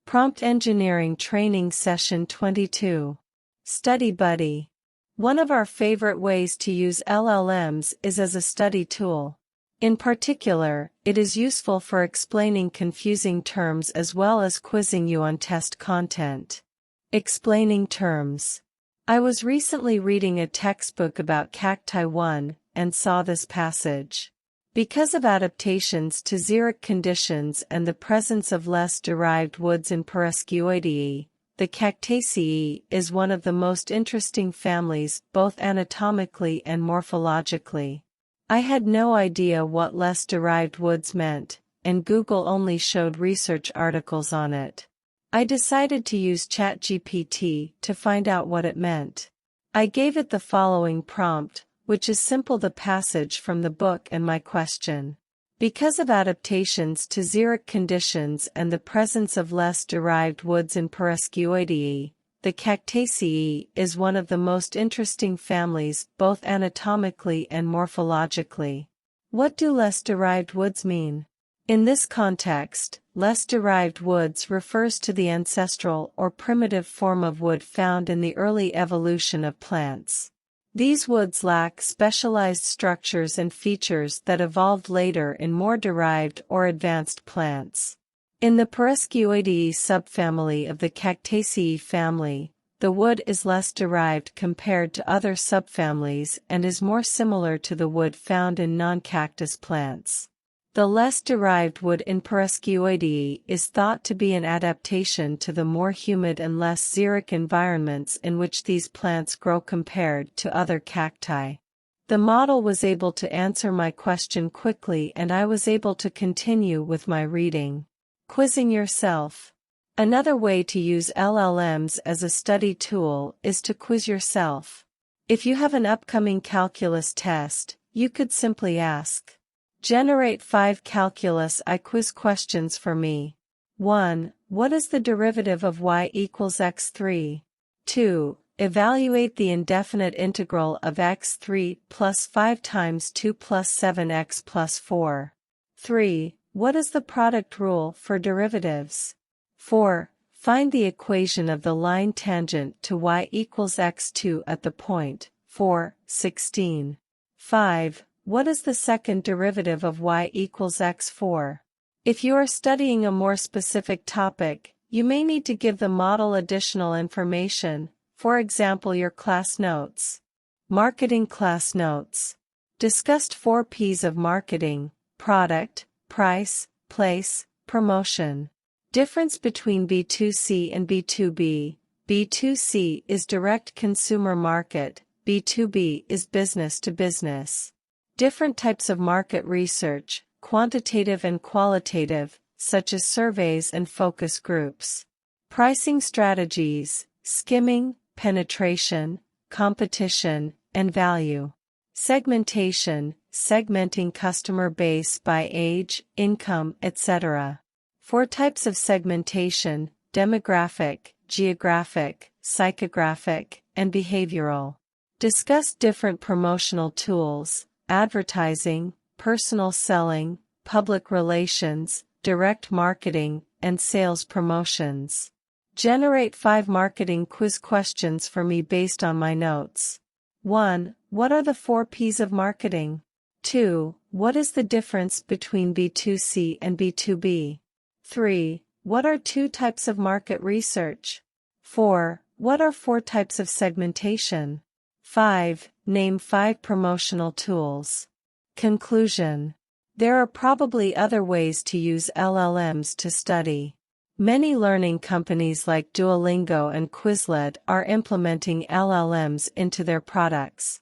Prompt Engineering Training Session 22. Study Buddy. One of our favorite ways to use LLMs is as a study tool. In particular, it is useful for explaining confusing terms as well as quizzing you on test content. Explaining terms. I was recently reading a textbook about cacti 1 and saw this passage. Because of adaptations to xeric conditions and the presence of less derived woods in Paraskeoideae, the Cactaceae is one of the most interesting families both anatomically and morphologically. I had no idea what less derived woods meant, and Google only showed research articles on it. I decided to use ChatGPT to find out what it meant. I gave it the following prompt, which is simple: the passage from the book and my question. Because of adaptations to xeric conditions and the presence of less derived woods in Paraskeoideae, the Cactaceae is one of the most interesting families both anatomically and morphologically. What do less derived woods mean? In this context, less derived woods refers to the ancestral or primitive form of wood found in the early evolution of plants. These woods lack specialized structures and features that evolved later in more derived or advanced plants. In the Paraskeoideae subfamily of the Cactaceae family, the wood is less derived compared to other subfamilies and is more similar to the wood found in non-cactus plants. The less derived wood in Paraskeoideae is thought to be an adaptation to the more humid and less xeric environments in which these plants grow compared to other cacti. The model was able to answer my question quickly and I was able to continue with my reading. Quizzing yourself. Another way to use LLMs as a study tool is to quiz yourself. If you have an upcoming calculus test, you could simply ask, generate 5 calculus I quiz questions for me. 1. What is the derivative of y equals x3? 2. Evaluate the indefinite integral of x3 plus 5 times 2 plus 7x plus 4. 3. What is the product rule for derivatives? 4. Find the equation of the line tangent to y equals x2 at the point 4, 16. 5. What is the second derivative of y equals x4? If you are studying a more specific topic, you may need to give the model additional information, for example your class notes. Marketing class notes. Discussed 4 P's of marketing: product, price, place, promotion. Difference between B2C and B2B. B2C is direct consumer market, B2B is business to business. Different types of market research, quantitative and qualitative, such as surveys and focus groups. Pricing strategies: skimming, penetration, competition, and value. Segmentation: segmenting customer base by age, income, etc. 4 types of segmentation: demographic, geographic, psychographic, and behavioral. Discuss different promotional tools: advertising, personal selling, public relations, direct marketing, and sales promotions. Generate 5 marketing quiz questions for me based on my notes. 1. What are the 4 P's of marketing? 2. What is the difference between B2C and B2B? 3. What are 2 types of market research? 4. What are 4 types of segmentation? 5. Name 5 promotional tools. Conclusion. There are probably other ways to use LLMs to study. Many learning companies like Duolingo and Quizlet are implementing LLMs into their products.